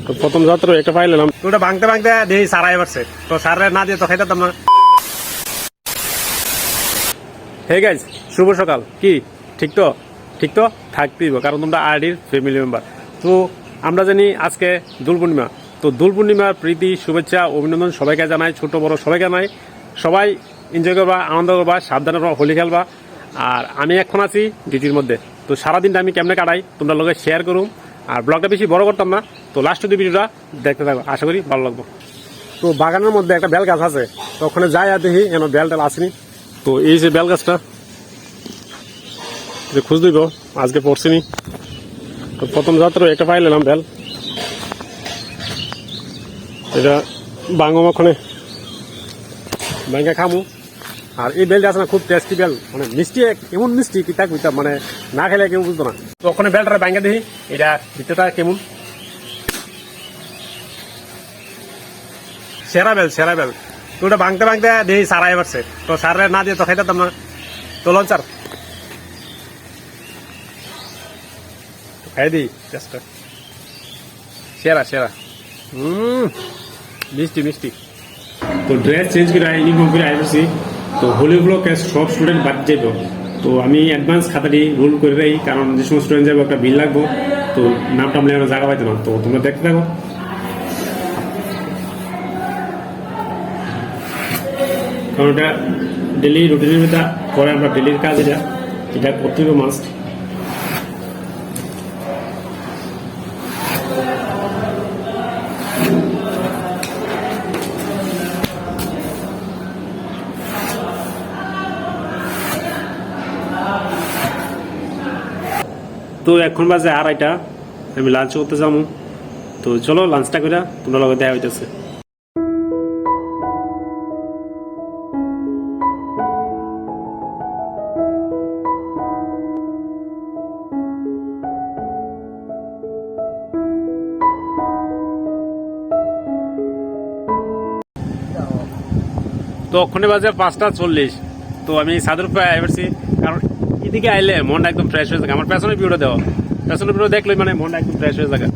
তো প্রথম যাত্রা একটা পাইলাম, তো ওটা ভাঙতে ভাঙতে দেখি সারাই পারছে, তো সারা না দিয়ে তো খাইতাম না। হে গাইস, শুভ সকাল। কি ঠিক তো? ঠিক তো থাকতেই, কারণ তোমরা আরডির ফ্যামিলি মেম্বার। তো আমরা জানি আজকে দোল পূর্ণিমা, তো দোল পূর্ণিমার প্রীতি শুভেচ্ছা অভিনন্দন সবাইকে জানাই, ছোট বড় সবাইকে জানাই। সবাই এনজয় করবা, আনন্দ করবা, সাবধানে হোলি খেলবা। আর আমি এখন আছি ডিউটির মধ্যে, তো সারাদিনটা আমি কেমনে কাটাই তোমরা লোকে শেয়ার করুম। আর ব্লগটা বেশি বড় করতাম না, তো লাস্ট অব্দি ভিডিওটা দেখতে থাকবো, আশা করি ভালো লাগবে। তো বাগানের মধ্যে একটা বেল গাছ আছে, তো ওখানে যাই আর দেখি কেন বেল টেল আসেনি। তো এই যে বেল গাছটা খুঁজ দিব, আজকে পড়ছিনি। তো প্রথম যাত্রা একটা পাইলাম বেল, এটা বাঙম ওখানে ব্যাংকে খামু। আর এই বেলটা আছে না, খুব টেস্টি বেল, মানে মিষ্টি, এমন মিষ্টি কি থাক বুঝতাম, মানে না খেলে কেউ বুঝতো না। তো ওখানে বেলটা ব্যাংকে দেখি, এটা ভিতরটা কেমন। সেরা বেল, সেরা বেল। তো ওটা ভাঙতে ভাঙতে দেখি সারাই পারছে, তো সারা না দিয়ে তো খাইতাম না। তো লঞ্চার খাই দিই চেষ্টা, সেরা সেরা। মিষ্টি মিষ্টি। তো ড্রেস চেঞ্জ করে ইউনিফর্ম করে আইসি, তো হোলি ব্লকে সব স্টুডেন্ট বাদ যাইব। তো আমি অ্যাডভান্স খাতাটি রুল করে দেই, কারণ যে সময় স্টুডেন্ট যাবো একটা বিল লাগবো, তো নামটা আমরা জায়গা পাইতে না। তো তোমরা দেখতে থাকো। কারণ এটা ডেলি রুটিনের ভিতরে পরে আমরা ডেলির কাজ, এটা করতে হবে মাস্ট। তো এখন বাজে 2:30, আমি লাঞ্চ করতে যাবো। তো চলো লাঞ্চটা করে তোমরা লগে দেখা হইতেছে। তো ওখানে বাজে 5:40। তো আমি সাদের উপরে আসছি, কারণ এদিকে আইলে মনটা একদম ফ্রেশ হয়ে থাকে। আমার পেছনের ভিউটা দেওয়া, পেছনের ভিউ দেখলে মানে মনটা একদম ফ্রেশ হয়ে থাকে।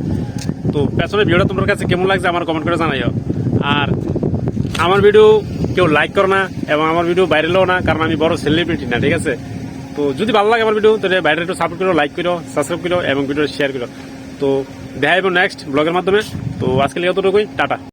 তো পেছনের ভিউটা তোমার কাছে কেমন লাগছে আমার কমেন্ট করে জানাইও। আর আমার ভিডিও কেউ লাইক করো না, এবং আমার ভিডিও ভাইরালও না, কারণ আমি বড় সেলিব্রিটি না, ঠিক আছে? তো যদি ভালো লাগে আমার ভিডিও, তাহলে বাইরে একটু সাপোর্ট করো, লাইক করো, সাবস্ক্রাইব করো এবং ভিডিও শেয়ার করো। তো দেখা যাবো নেক্সট ব্লগের মাধ্যমে। তো আজকে এতটুকুই, টাটা।